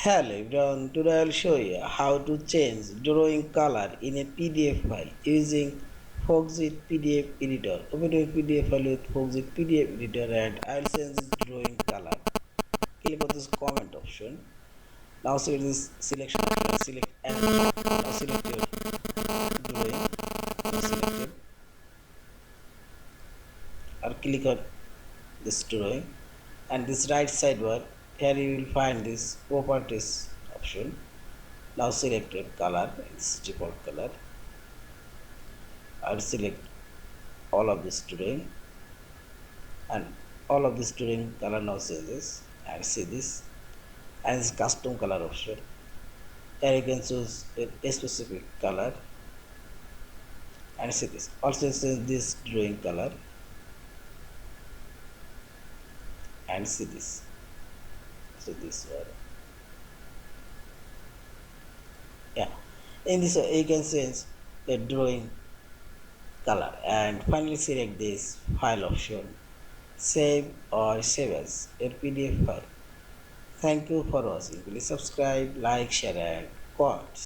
Hello everyone, today I'll show you how to change drawing color in a PDF file using Foxit PDF Editor. Open your PDF file with Foxit PDF Editor and I'll change this drawing color. Click on this comment option. Now select this selection option, select animation. Now select your drawing. Now select it or click on this drawing and this right sidebar. Here you will find this properties option. Now select your color, its default color. I'll select all of this drawing and all of this drawing color now changes and see this and this custom color option. Here you can choose a specific color and see this. Also change this drawing color and see this. So this one. Yeah. In this way you can change the drawing color and finally select this file option, save or save as your PDF file. Thank you for watching. Please subscribe, like, share and comment.